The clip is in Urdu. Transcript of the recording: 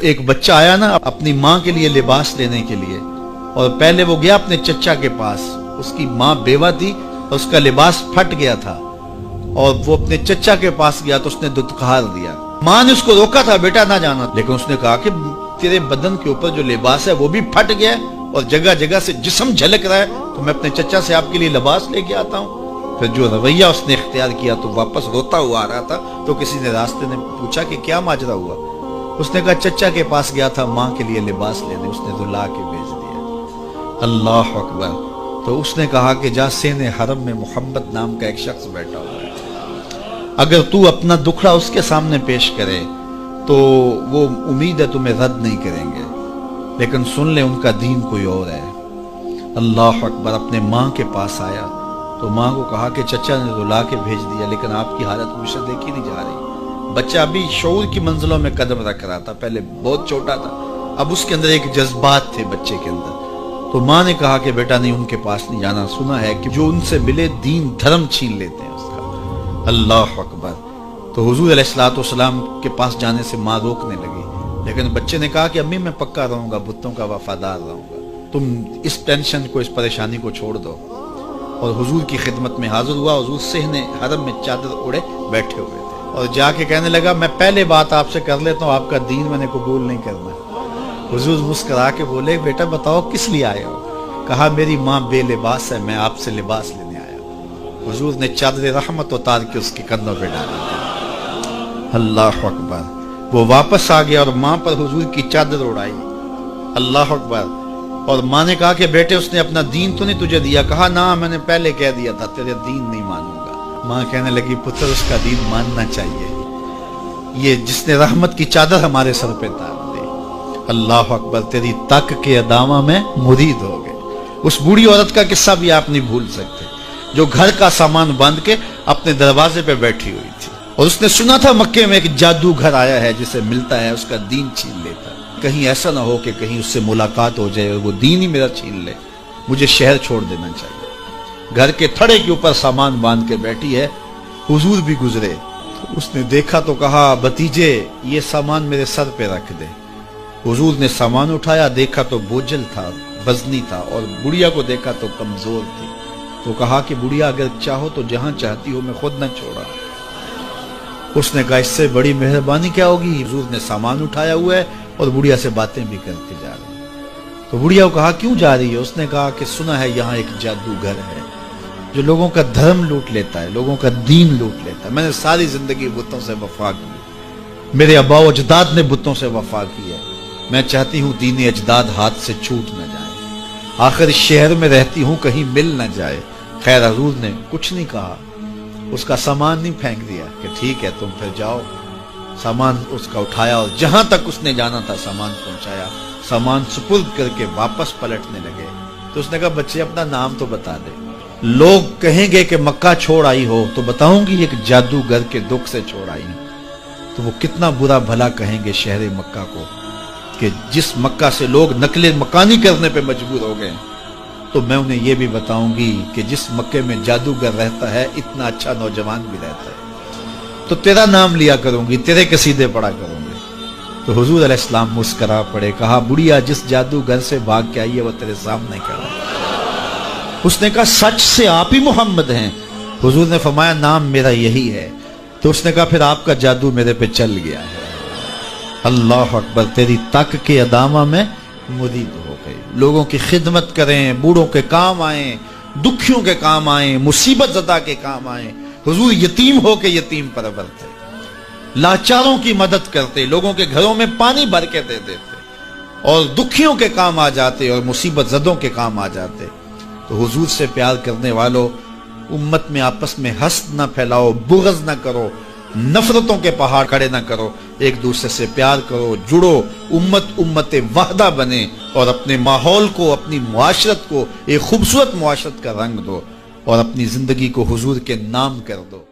ایک بچہ آیا نا اپنی ماں کے لیے لباس لینے کے لیے، اور پہلے وہ گیا اپنے چچا کے پاس، اس کی ماں بیوہ تھی اور اس کا لباس پھٹ گیا تھا، اور وہ اپنے چچا کے پاس گیا تو اس نے دتکار دیا۔ ماں نے اس کو روکا تھا بیٹا نہ جانا، لیکن اس نے کہا کہ تیرے بدن کے اوپر جو لباس ہے وہ بھی پھٹ گیا ہے اور جگہ جگہ سے جسم جھلک رہا ہے، تو میں اپنے چچا سے آپ کے لیے لباس لے کے آتا ہوں۔ پھر جو رویہ اس نے اختیار کیا تو واپس روتا ہوا آ رہا تھا، تو کسی نے راستے نے پوچھا کہ کیا ماجرا ہوا؟ اس نے کہا چچا کے پاس گیا تھا ماں کے لیے لباس لینے، اس نے دلا کے بھیج دیا۔ اللہ اکبر۔ تو اس نے کہا کہ جا سین حرم میں محمد نام کا ایک شخص بیٹھا ہوا ہے، اگر تو اپنا دکھڑا اس کے سامنے پیش کرے تو وہ امید ہے تمہیں رد نہیں کریں گے، لیکن سن لے ان کا دین کوئی اور ہے۔ اللہ اکبر۔ اپنے ماں کے پاس آیا تو ماں کو کہا کہ چچا نے رلا کے بھیج دیا، لیکن آپ کی حالت مجھ سے دیکھی نہیں جا رہی۔ بچہ ابھی شعور کی منزلوں میں قدم رکھ رہا تھا، پہلے بہت چھوٹا تھا، اب اس کے اندر ایک جذبات تھے بچے کے اندر۔ تو ماں نے کہا کہ بیٹا نہیں ان کے پاس نہیں جانا، سنا ہے کہ جو ان سے ملے دین دھرم چھین لیتے ہیں اس کا۔ اللہ اکبر۔ تو حضور علیہ الصلوۃ والسلام کے پاس جانے سے ماں روکنے لگی، لیکن بچے نے کہا کہ امی میں پکا رہوں گا، بتوں کا وفادار رہوں گا، تم اس ٹینشن کو، اس پریشانی کو چھوڑ دو۔ اور حضور کی خدمت میں حاضر ہوا۔ حضور صحن حرم میں چادر اوڑے بیٹھے ہوئے تھے، اور جا کے کہنے لگا میں پہلے بات آپ سے کر لیتا ہوں، آپ کا دین میں نے قبول نہیں کرنا۔ حضور مسکرا کے بولے بیٹا بتاؤ کس لیے آئے ہو؟ کہا میری ماں بے لباس ہے، میں آپ سے لباس لینے آیا ہوں۔ حضور نے چادر رحمت اتار کے اس کے کندھوں پہ ڈالی۔ اللہ اکبر۔ وہ واپس آ گیا اور ماں پر حضور کی چادر اڑائی۔ اللہ اکبر۔ اور ماں نے کہا کہ بیٹے اس نے اپنا دین تو نہیں تجھے دیا؟ کہا نہ میں نے پہلے کہہ دیا تھا تیرے دین نہیں مانوں گا۔ ماں کہنے لگی پتر اس کا دین ماننا چاہیے، یہ جس نے رحمت کی چادر ہمارے سر پہ تار دی۔ اللہ اکبر۔ تیری تک کے ادامہ میں مرید ہو گئے۔ اس بوڑھی عورت کا قصہ بھی آپ نہیں بھول سکتے، جو گھر کا سامان باندھ کے اپنے دروازے پہ بیٹھی ہوئی تھی، اور اس نے سنا تھا مکے میں ایک جادوگر آیا ہے جسے ملتا ہے اس کا دین چھین لیتا ہے، کہیں ایسا نہ ہو کہ کہیں اس سے ملاقات ہو جائے اور وہ دین ہی میرا چھین لے، مجھے شہر چھوڑ دینا چاہیے۔ گھر کے تھڑے کے اوپر سامان باندھ کے بیٹھی ہے۔ حضور بھی گزرے، اس نے دیکھا تو کہا بھتیجے یہ سامان میرے سر پہ رکھ دے۔ حضور نے سامان اٹھایا، دیکھا تو بوجھل تھا، وزنی تھا، اور بڑھیا کو دیکھا تو کمزور تھی۔ تو کہا کہ بڑھیا اگر چاہو تو جہاں چاہتی ہو میں خود نہ چھوڑا۔ اس نے کہا اس سے بڑی مہربانی کیا ہوگی؟ حضور نے سامان اٹھایا ہوا ہے اور بڑھیا سے باتیں بھی کرتے جا رہے ہیں۔ تو بڑھیا کو کہا کیوں جا رہی ہے؟ اس نے کہا کہ سنا ہے یہاں ایک جادوگر ہے جو لوگوں کا دھرم لوٹ لیتا ہے، لوگوں کا دین لوٹ لیتا ہے۔ میں نے ساری زندگی بتوں سے وفا کی، میرے آباء و اجداد نے بتوں سے وفا کی ہے، میں چاہتی ہوں دین اجداد ہاتھ سے چھوٹ نہ جائے، آخر اس شہر میں رہتی ہوں کہیں مل نہ جائے۔ خیر حضور نے کچھ نہیں کہا، اس کا سامان نہیں پھینک دیا کہ ٹھیک ہے تم پھر جاؤ۔ سامان اس کا اٹھایا اور جہاں تک اس نے جانا تھا سامان پہنچایا، سامان سپرد کر کے واپس پلٹنے لگے۔ تو اس نے کہا بچے اپنا نام تو بتا دے، لوگ کہیں گے کہ مکہ چھوڑ آئی ہو تو بتاؤں گی ایک جادوگر کے دکھ سے چھوڑ آئی ہوں، تو وہ کتنا برا بھلا کہیں گے شہر مکہ کو کہ جس مکہ سے لوگ نقل مکانی کرنے پہ مجبور ہو گئے۔ تو میں انہیں یہ بھی بتاؤں گی کہ جس مکے میں جادوگر رہتا ہے اتنا اچھا نوجوان بھی رہتا ہے، تو تیرا نام لیا کروں گی، تیرے قصیدے پڑھا کروں گی۔ تو حضور علیہ السلام مسکرا پڑے، کہا بڑھیا جس جادوگر سے بھاگ کے آئی ہے وہ تیرے سامنے کھڑا ہے۔ اس نے کہا سچ سے آپ ہی محمد ہیں؟ حضور نے فرمایا نام میرا یہی ہے۔ تو اس نے کہا پھر آپ کا جادو میرے پہ چل گیا ہے۔ اللہ اکبر۔ تیری تک کے ادامہ میں مرید ہو گئے، لوگوں کی خدمت کریں، بوڑھوں کے کام آئیں، دکھیوں کے کام آئیں، مصیبت زدہ کے کام آئیں۔ حضور یتیم ہو کے یتیم پرور تھے، لاچاروں کی مدد کرتے، لوگوں کے گھروں میں پانی بھر کے دے دیتے، اور دکھیوں کے کام آ جاتے اور مصیبت زدوں کے کام آ جاتے۔ تو حضور سے پیار کرنے والوں، امت میں آپس میں حسد نہ پھیلاؤ، بغض نہ کرو، نفرتوں کے پہاڑ کھڑے نہ کرو، ایک دوسرے سے پیار کرو، جڑو، امت وحدہ بنے، اور اپنے ماحول کو، اپنی معاشرت کو ایک خوبصورت معاشرت کا رنگ دو، اور اپنی زندگی کو حضور کے نام کر دو۔